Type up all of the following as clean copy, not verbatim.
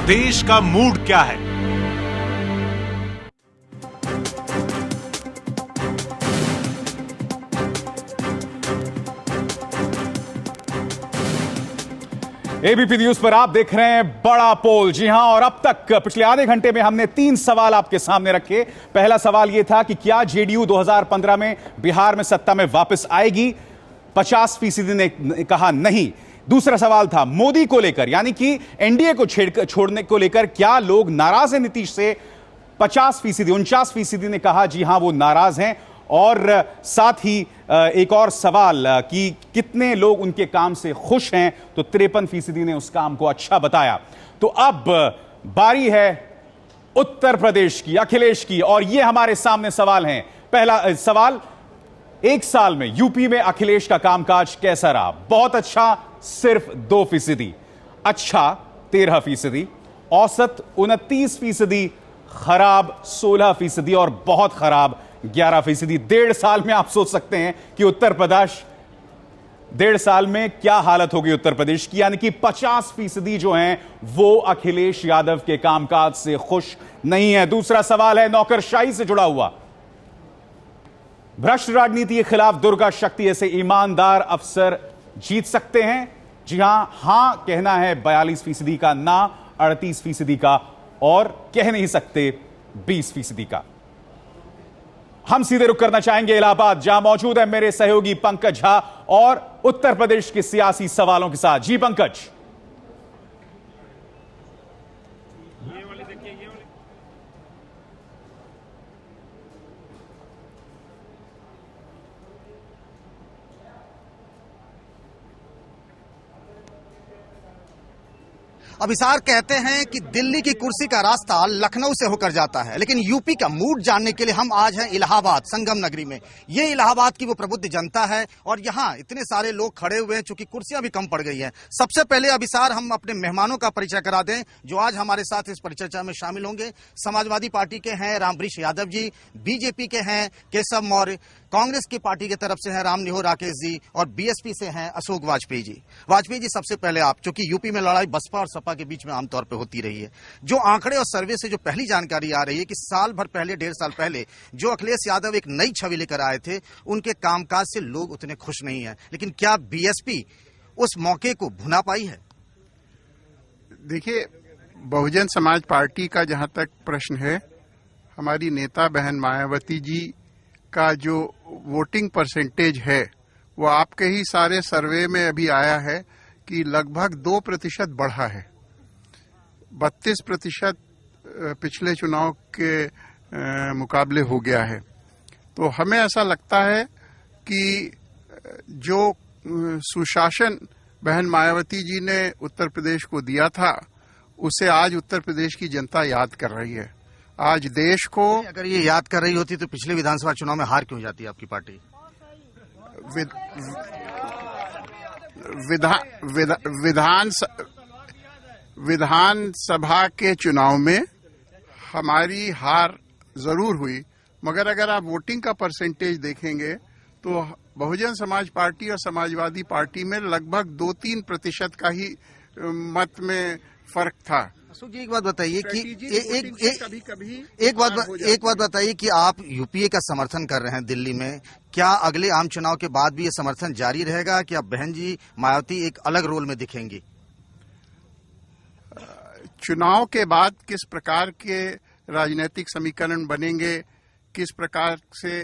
देश का मूड क्या है। एबीपी न्यूज पर आप देख रहे हैं बड़ा पोल। जी हां, और अब तक पिछले आधे घंटे में हमने 3 सवाल आपके सामने रखे। पहला सवाल यह था कि क्या जेडीयू 2015 में बिहार में सत्ता में वापस आएगी। 50% ने कहा नहीं। दूसरा सवाल था मोदी को लेकर, यानी कि एनडीए को छोड़ने को लेकर क्या लोग नाराज हैं नीतीश से। 50%, 49% ने कहा जी हां वो नाराज हैं। और साथ ही एक और सवाल कि कितने लोग उनके काम से खुश हैं, तो 53% ने उस काम को अच्छा बताया। तो अब बारी है उत्तर प्रदेश की, अखिलेश की, और ये हमारे सामने सवाल हैं। पहला सवाल, 1 साल में यूपी में अखिलेश का कामकाज कैसा रहा। बहुत अच्छा सिर्फ 2%, अच्छा 13%, औसत 29%, खराब 16% और बहुत खराब 11%। 1.5 साल में आप सोच सकते हैं कि उत्तर प्रदेश 1.5 साल में क्या हालत होगी उत्तर प्रदेश की, यानी कि 50% जो हैं वो अखिलेश यादव के कामकाज से खुश नहीं है। दूसरा सवाल है नौकरशाही से जुड़ा हुआ। भ्रष्ट राजनीति के खिलाफ दुर्गा शक्ति ऐसे ईमानदार अफसर जीत सकते हैं। जी हां कहना है 42% का, ना 38% का, और कह नहीं सकते 20% का। हम सीधे रुख करना चाहेंगे इलाहाबाद, जहां मौजूद है मेरे सहयोगी पंकज झा और उत्तर प्रदेश के सियासी सवालों के साथ। जी पंकज। अभिसार कहते हैं कि दिल्ली की कुर्सी का रास्ता लखनऊ से होकर जाता है, लेकिन यूपी का मूड जानने के लिए हम आज हैं इलाहाबाद, संगम नगरी में। ये इलाहाबाद की वो प्रबुद्ध जनता है और यहाँ इतने सारे लोग खड़े हुए हैं चूंकि कुर्सियां भी कम पड़ गई हैं। सबसे पहले अभिसार हम अपने मेहमानों का परिचय करा दें जो आज हमारे साथ इस परिचर्चा में शामिल होंगे। समाजवादी पार्टी के हैं रामवृक्ष यादव जी, बीजेपी के हैं केशव मौर्य, कांग्रेस की पार्टी की तरफ से हैं रामनिहोर राकेश जी, और बीएसपी से हैं अशोक वाजपेयी जी। वाजपेयी जी, सबसे पहले आप, चूंकि यूपी में लड़ाई बसपा और सपा के बीच में आमतौर पर होती रही है, जो आंकड़े और सर्वे से जो पहली जानकारी आ रही है कि साल भर पहले, 1.5 साल पहले जो अखिलेश यादव एक नई छवि लेकर आए थे, उनके कामकाज से लोग उतने खुश नहीं है। लेकिन क्या बीएसपी उस मौके को भुना पाई है? देखिए, बहुजन समाज पार्टी का जहां तक प्रश्न है, हमारी नेता बहन मायावती जी का जो वोटिंग परसेंटेज है वो आपके ही सारे सर्वे में अभी आया है कि लगभग 2% बढ़ा है। 32% पिछले चुनाव के मुकाबले हो गया है। तो हमें ऐसा लगता है कि जो सुशासन बहन मायावती जी ने उत्तर प्रदेश को दिया था, उसे आज उत्तर प्रदेश की जनता याद कर रही है। आज देश को, अगर ये याद कर रही होती तो पिछले विधानसभा चुनाव में हार क्यों जाती है आपकी पार्टी? विधानसभा के चुनाव में हमारी हार जरूर हुई, मगर अगर आप वोटिंग का परसेंटेज देखेंगे तो बहुजन समाज पार्टी और समाजवादी पार्टी में लगभग 2-3% का ही मत में फर्क था। अशोक जी, एक बात बताइए कि एक बात बताइए कि आप यूपीए का समर्थन कर रहे हैं दिल्ली में, क्या अगले आम चुनाव के बाद भी ये समर्थन जारी रहेगा कि अब बहन जी मायावती एक अलग रोल में दिखेंगी? चुनाव के बाद किस प्रकार के राजनीतिक समीकरण बनेंगे, किस प्रकार से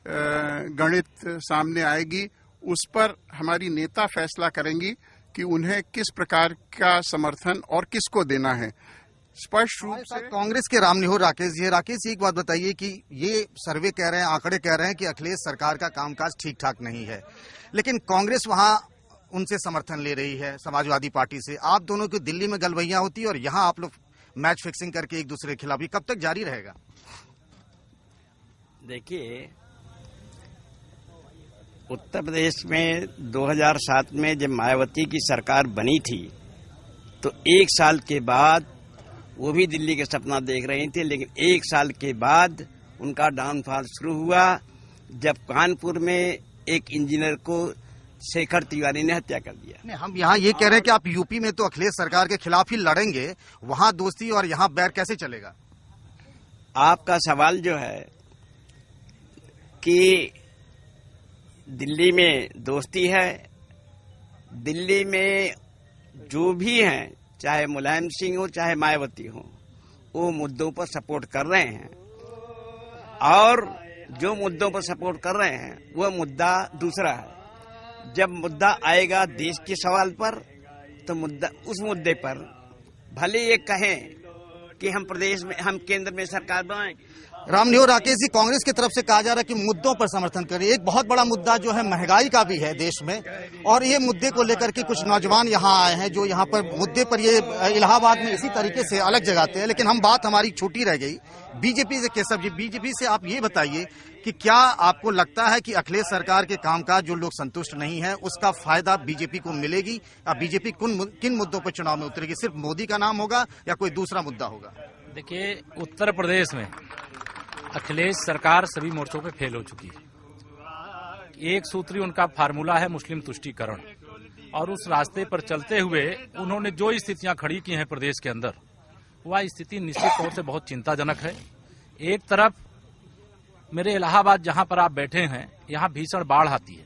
गणित सामने आएगी, उस पर हमारी नेता फैसला करेंगी कि उन्हें किस प्रकार का समर्थन और किसको देना है। स्पष्ट रूप से कांग्रेस के रामनिहोर राकेश जी, राकेश जी एक बात बताइए कि ये सर्वे कह रहे हैं, आंकड़े कह रहे हैं कि अखिलेश सरकार का कामकाज ठीक ठाक नहीं है, लेकिन कांग्रेस वहां उनसे समर्थन ले रही है समाजवादी पार्टी से। आप दोनों की दिल्ली में गलवैयां होती है और यहाँ आप लोग मैच फिक्सिंग करके एक दूसरे के खिलाफ, कब तक जारी रहेगा? देखिए, उत्तर प्रदेश में 2007 में जब मायावती की सरकार बनी थी तो 1 साल के बाद वो भी दिल्ली के सपना देख रही थी, लेकिन 1 साल के बाद उनका डाउनफॉल शुरू हुआ जब कानपुर में एक इंजीनियर को शेखर तिवारी ने हत्या कर दिया। नहीं, हम यहाँ ये कह रहे हैं कि आप यूपी में तो अखिलेश सरकार के खिलाफ ही लड़ेंगे, वहाँ दोस्ती और यहाँ बैर कैसे चलेगा? आपका सवाल जो है कि दिल्ली में दोस्ती है, दिल्ली में जो भी हैं, चाहे मुलायम सिंह हो चाहे मायावती हो, वो मुद्दों पर सपोर्ट कर रहे हैं, और जो मुद्दों पर सपोर्ट कर रहे हैं वह मुद्दा दूसरा है। जब मुद्दा आएगा देश के सवाल पर, तो उस मुद्दे पर भले ये कहें कि हम प्रदेश में, हम केंद्र में सरकार बनाएंगे। रामनिवास राकेश जी, कांग्रेस की तरफ से कहा जा रहा है कि मुद्दों पर समर्थन करें। एक बहुत बड़ा मुद्दा जो है महंगाई का भी है देश में, और ये मुद्दे को लेकर के कुछ नौजवान यहाँ आए हैं जो यहाँ पर मुद्दे पर ये इलाहाबाद में इसी तरीके से अलग जगाते हैं। लेकिन बात हमारी छूटी रह गई बीजेपी से। केशव जी, बीजेपी से आप ये बताइए कि क्या आपको लगता है कि अखिलेश सरकार के कामकाज जो लोग संतुष्ट नहीं है उसका फायदा बीजेपी को मिलेगी, या बीजेपी किन मुद्दों पर चुनाव में उतरेगी? सिर्फ मोदी का नाम होगा या कोई दूसरा मुद्दा होगा? देखिए, उत्तर प्रदेश में अखिलेश सरकार सभी मोर्चों पे फेल हो चुकी है। एक सूत्री उनका फार्मूला है मुस्लिम तुष्टीकरण, और उस रास्ते पर चलते हुए उन्होंने जो स्थितियां खड़ी की हैं प्रदेश के अंदर, वह स्थिति निश्चित तौर से बहुत चिंताजनक है। एक तरफ मेरे इलाहाबाद जहां पर आप बैठे हैं, यहां भीषण बाढ़ आती है,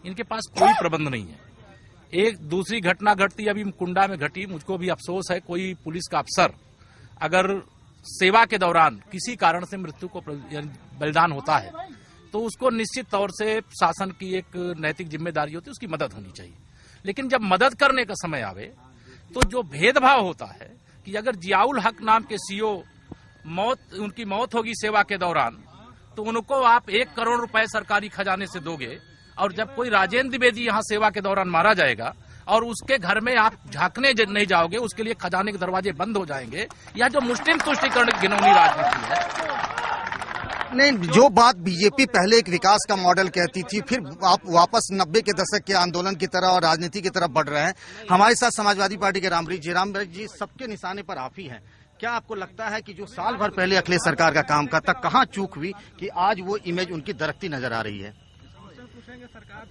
इनके पास कोई प्रबंध नहीं है। एक दूसरी घटना घटती अभी कुंडा में घटी, मुझको भी अफसोस है, कोई पुलिस का अफसर अगर सेवा के दौरान किसी कारण से मृत्यु को बलिदान होता है तो उसको निश्चित तौर से शासन की एक नैतिक जिम्मेदारी होती है, उसकी मदद होनी चाहिए। लेकिन जब मदद करने का समय आवे तो जो भेदभाव होता है कि अगर जियाउल हक नाम के सीओ उनकी मौत होगी सेवा के दौरान, तो उनको आप 1 करोड़ रुपए सरकारी खजाने से दोगे, और जब कोई राजेंद्र द्विवेदी यहाँ सेवा के दौरान मारा जाएगा और उसके घर में आप झांकने नहीं जाओगे, उसके लिए खजाने के दरवाजे बंद हो जाएंगे। यह जो मुस्लिम तुष्टीकरण की घिनौनी राजनीति है। नहीं, जो बात बीजेपी पहले एक विकास का मॉडल कहती थी, फिर आप वापस 90 के दशक के आंदोलन की तरह और राजनीति की तरफ बढ़ रहे हैं। हमारे साथ समाजवादी पार्टी के रामबृक्ष जी, सबके निशाने पर आप ही हैं। क्या आपको लगता है कि जो साल भर पहले अखिलेश सरकार का काम का था, कहाँ चूक हुई कि आज वो इमेज उनकी दरकती नजर आ रही है?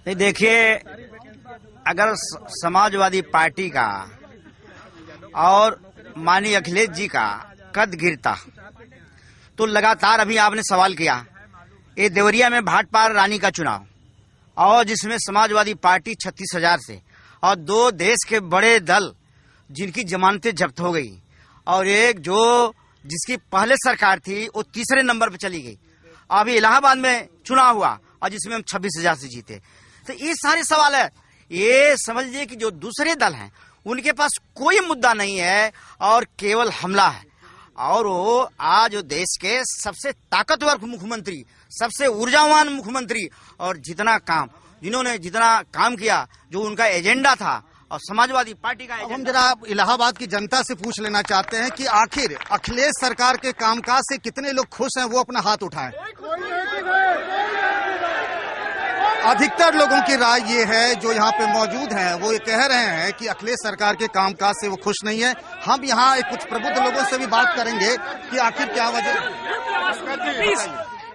देखिए, अगर समाजवादी पार्टी का और माननीय अखिलेश जी का कद गिरता तो लगातार, अभी आपने सवाल किया, ये देवरिया में भाटपार रानी का चुनाव, और जिसमें समाजवादी पार्टी 36,000 से, और 2 देश के बड़े दल जिनकी जमानतें जब्त हो गई, और एक जो जिसकी पहले सरकार थी वो तीसरे नंबर पर चली गई। अभी इलाहाबाद में चुनाव हुआ और जिसमें हम 26,000 से जीते। तो ये सारे सवाल है। ये समझिए कि जो दूसरे दल हैं उनके पास कोई मुद्दा नहीं है और केवल हमला है, और वो आज देश के सबसे ताकतवर मुख्यमंत्री, सबसे ऊर्जावान मुख्यमंत्री, और जिन्होंने जितना काम किया, जो उनका एजेंडा था, और समाजवादी पार्टी का हम जरा इलाहाबाद की जनता से पूछ लेना चाहते हैं कि आखिर अखिलेश सरकार के कामकाज से कितने लोग खुश हैं, वो अपना हाथ उठाएं। अधिकतर लोगों की राय ये है, जो यहाँ पे मौजूद हैं, वो ये कह रहे हैं कि अखिलेश सरकार के कामकाज से वो खुश नहीं है। हम यहाँ कुछ प्रबुद्ध लोगों से भी बात करेंगे कि आखिर क्या वजह।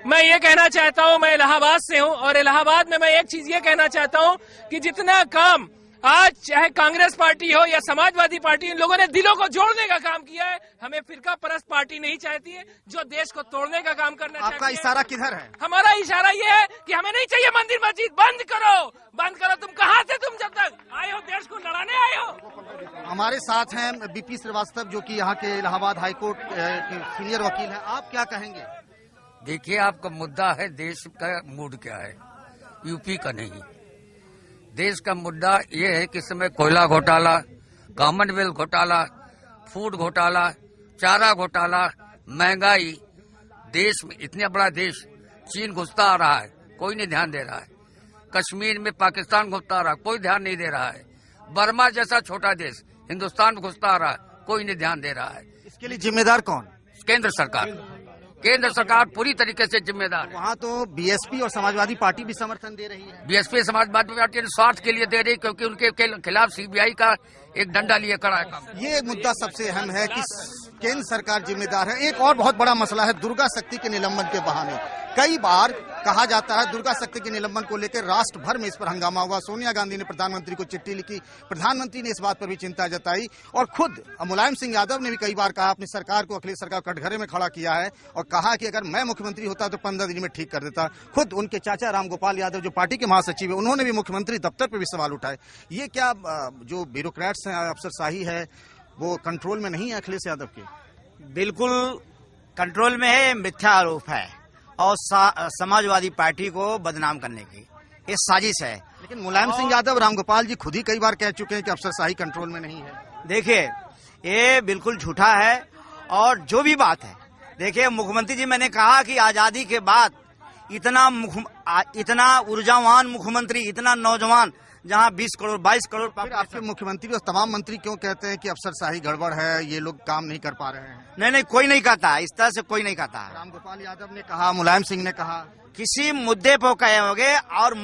मैं ये कहना चाहता हूँ, मैं इलाहाबाद से हूँ, और इलाहाबाद में मैं एक चीज ये कहना चाहता हूँ कि जितना काम आज चाहे कांग्रेस पार्टी हो या समाजवादी पार्टी, इन लोगों ने दिलों को जोड़ने का काम किया है। हमें फिरका परस्त पार्टी नहीं चाहती है जो देश को तोड़ने का काम करना चाहती है। आपका इशारा किधर है? हमारा इशारा ये है कि हमें नहीं चाहिए मंदिर मस्जिद, बंद करो, बंद करो। तुम कहाँ थे? तुम जब तक आए हो देश को लड़ाने आए हो। हमारे साथ हैं बीपी श्रीवास्तव, जो कि यहाँ के इलाहाबाद हाईकोर्ट के सीनियर वकील हैं। आप क्या कहेंगे? देखिए, आपका मुद्दा है देश का मूड क्या है, यूपी का नहीं। देश का मुद्दा ये है कि इस समय कोयला घोटाला, कॉमनवेल्थ घोटाला, फूड घोटाला, चारा घोटाला, महंगाई, देश में इतना बड़ा देश, चीन घुसता आ रहा है, कोई नहीं ध्यान दे रहा है। कश्मीर में पाकिस्तान घुसता आ रहा है, कोई ध्यान नहीं दे रहा है। बर्मा जैसा छोटा देश हिंदुस्तान घुसता आ रहा है, कोई नहीं ध्यान दे रहा है। इसके लिए जिम्मेदार कौन? केंद्र सरकार। केंद्र सरकार पूरी तरीके से जिम्मेदार है। वहाँ तो बीएसपी और समाजवादी पार्टी भी समर्थन दे रही है। बीएसपी समाजवादी पार्टी स्वार्थ के लिए दे रही, क्योंकि उनके खिलाफ सीबीआई का एक डंडा लिए खड़ा है। ये मुद्दा सबसे अहम है कि केंद्र सरकार जिम्मेदार है। एक और बहुत बड़ा मसला है दुर्गा शक्ति के निलंबन के बहाने। कई बार कहा जाता है दुर्गा शक्ति के निलंबन को लेकर राष्ट्र भर में इस पर हंगामा हुआ। सोनिया गांधी ने प्रधानमंत्री को चिट्ठी लिखी, प्रधानमंत्री ने इस बात पर भी चिंता जताई और खुद मुलायम सिंह यादव ने भी कई बार कहा, अपनी सरकार को, अखिलेश सरकार को कटघरे में खड़ा किया है और कहा कि अगर मैं मुख्यमंत्री होता तो 15 दिन में ठीक कर देता। खुद उनके चाचा रामगोपाल यादव जो पार्टी के महासचिव है, उन्होंने भी मुख्यमंत्री दफ्तर पर भी सवाल उठाए। ये क्या जो ब्यूरोक्रेट्स हैं, अफसरशाही है, वो कंट्रोल में नहीं है अखिलेश यादव के? बिल्कुल कंट्रोल में है, मिथ्या आरोप है और समाजवादी पार्टी को बदनाम करने की ये साजिश है। लेकिन मुलायम सिंह यादव, रामगोपाल जी खुद ही कई बार कह चुके हैं कि अफसरशाही कंट्रोल में नहीं है। देखिए ये बिल्कुल झूठा है और जो भी बात है, देखिए मुख्यमंत्री जी, मैंने कहा कि आजादी के बाद इतना ऊर्जावान मुख्यमंत्री, इतना नौजवान, जहां 20 करोड़ 22 करोड़। फिर आपके मुख्यमंत्री और तमाम मंत्री क्यों कहते हैं कि अफसरशाही गड़बड़ है, ये लोग काम नहीं कर पा रहे हैं? नहीं, कोई नहीं कहता, इस तरह से कोई नहीं कहता है। रामगोपाल यादव ने कहा, मुलायम सिंह ने कहा, किसी मुद्दे पर कहे होंगे और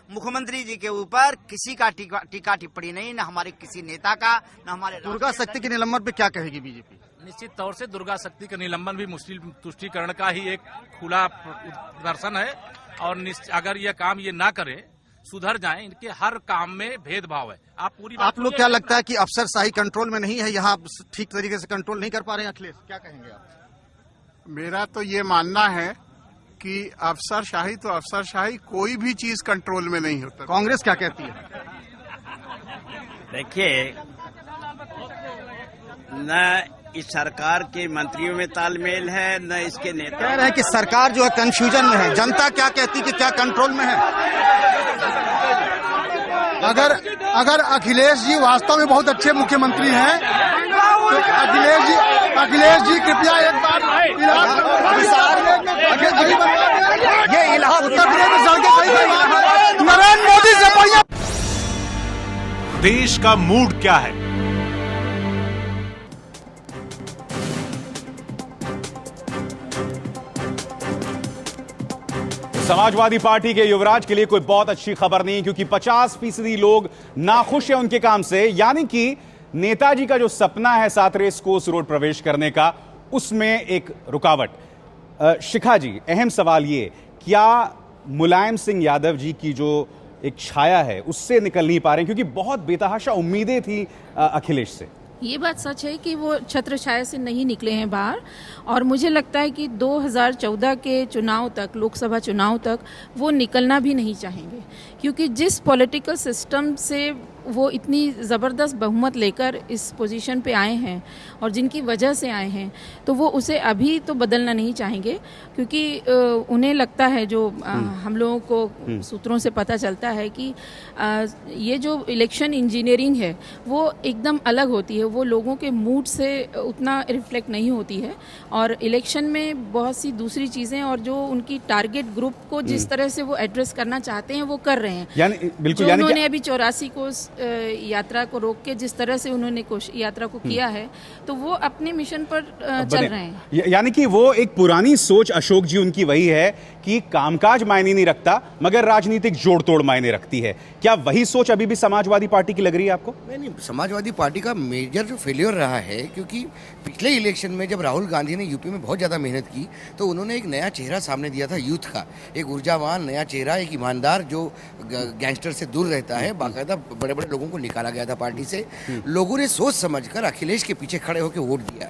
मुख्यमंत्री जी के ऊपर किसी का टीका टिप्पणी नहीं, न हमारे किसी नेता का, न हमारे। दुर्गा शक्ति के निलंबन पे क्या कहेगी बीजेपी? निश्चित तौर से दुर्गा शक्ति का निलंबन भी मुस्लिम तुष्टीकरण का ही एक खुला प्रदर्शन है और अगर यह काम ये ना करे, सुधर जाएं, इनके हर काम में भेदभाव है। आप लोग क्या लगता है कि अफसरशाही कंट्रोल में नहीं है, यहाँ ठीक तरीके से कंट्रोल नहीं कर पा रहे हैं अखिलेश? क्या कहेंगे आप? मेरा तो ये मानना है कि अफसरशाही तो अफसरशाही, कोई भी चीज कंट्रोल में नहीं होता। कांग्रेस क्या कहती है? देखिए, न इस सरकार के मंत्रियों में तालमेल है, न इसके नेता। कह रहे हैं कि सरकार जो है कंफ्यूजन में है। जनता क्या कहती कि क्या कंट्रोल में है? अगर अखिलेश जी वास्तव में बहुत अच्छे मुख्यमंत्री हैं तो अखिलेश जी कृपया एक बार ये इलाहाबाद उत्तर प्रदेश में सड़कें नरेंद्र मोदी से बढ़िया। देश का मूड क्या है? समाजवादी पार्टी के युवराज के लिए कोई बहुत अच्छी खबर नहीं, क्योंकि 50% लोग नाखुश हैं उनके काम से। यानी कि नेताजी का जो सपना है 7 रेस कोर्स रोड प्रवेश करने का, उसमें एक रुकावट। शिखा जी, अहम सवाल ये, क्या मुलायम सिंह यादव जी की जो एक छाया है उससे निकल नहीं पा रहे हैं? क्योंकि बहुत बेतहाशा उम्मीदें थी अखिलेश से। ये बात सच है कि वो छत्र छाया से नहीं निकले हैं बाहर, और मुझे लगता है कि 2014 के चुनाव तक, लोकसभा चुनाव तक वो निकलना भी नहीं चाहेंगे, क्योंकि जिस पॉलिटिकल सिस्टम से वो इतनी ज़बरदस्त बहुमत लेकर इस पोजीशन पे आए हैं और जिनकी वजह से आए हैं, तो वो उसे अभी तो बदलना नहीं चाहेंगे, क्योंकि उन्हें लगता है, जो हम लोगों को सूत्रों से पता चलता है कि ये जो इलेक्शन इंजीनियरिंग है वो एकदम अलग होती है, वो लोगों के मूड से उतना रिफ्लेक्ट नहीं होती है, और इलेक्शन में बहुत सी दूसरी चीज़ें, और जो उनकी टारगेट ग्रुप को जिस तरह से वो एड्रेस करना चाहते हैं वो कर रहे हैं। बिल्कुल, उन्होंने अभी 84 को यात्रा को रोक के जिस तरह से उन्होंने यात्रा को किया है, तो वो अपने मिशन पर चल रहे हैं। यानी कि वो एक पुरानी सोच, अशोक जी, उनकी वही है कि कामकाज मायने नहीं रखता मगर राजनीतिक जोड़ तोड़ मायने रखती है। क्या वही सोच अभी भी समाजवादी पार्टी की लग रही है आपको? नहीं, समाजवादी पार्टी का मेजर जो फेलियर रहा है, क्योंकि पिछले इलेक्शन में जब राहुल गांधी ने यूपी में बहुत ज्यादा मेहनत की तो उन्होंने एक नया चेहरा सामने दिया था यूथ का, एक ऊर्जावान नया चेहरा, एक ईमानदार जो गैंगस्टर से दूर रहता है। बाकायदा बड़े बड़े लोगों को निकाला गया था पार्टी से। लोगों ने सोच समझकर अखिलेश के पीछे खड़े होकर वोट दिया,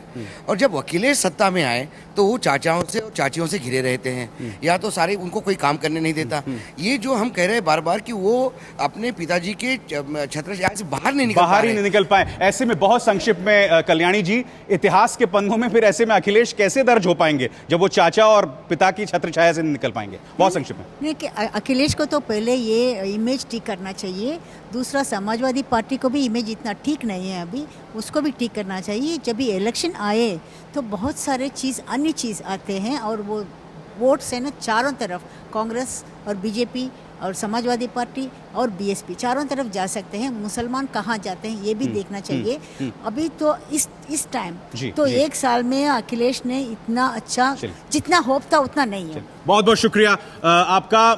और जब अखिलेश सत्ता में आए तो वो चाचाओं से और चाचियों से घिरे रहते हैं, या तो सारे उनको कोई काम करने नहीं देता। ये जो हम कह रहे हैं बार बार कि वो अपने पिताजी के छत्रछाया से बाहर नहीं निकल पाए, ऐसे में बहुत संक्षिप्त में कल्याणी जी, इतिहास के पन्नों में फिर ऐसे में अखिलेश कैसे दर्ज हो पाएंगे जब वो चाचा और पिता की छत्रछाया से निकल पाएंगे? बहुत संक्षिप्त में। नहीं, कि अखिलेश को तो पहले ये इमेज ठीक करना चाहिए, दूसरा समाजवादी पार्टी को भी इमेज इतना ठीक नहीं है अभी, उसको भी ठीक करना चाहिए। जब भी इलेक्शन आए तो बहुत सारे अन्य चीज़ आते हैं, और वो वोट से न चारों तरफ, कांग्रेस और बीजेपी और समाजवादी पार्टी और बीएसपी चारों तरफ जा सकते हैं। मुसलमान कहाँ जाते हैं ये भी देखना चाहिए। अभी तो इस टाइम तो 1 साल में अखिलेश ने इतना अच्छा, जितना होप था उतना नहीं है। बहुत बहुत शुक्रिया आपका।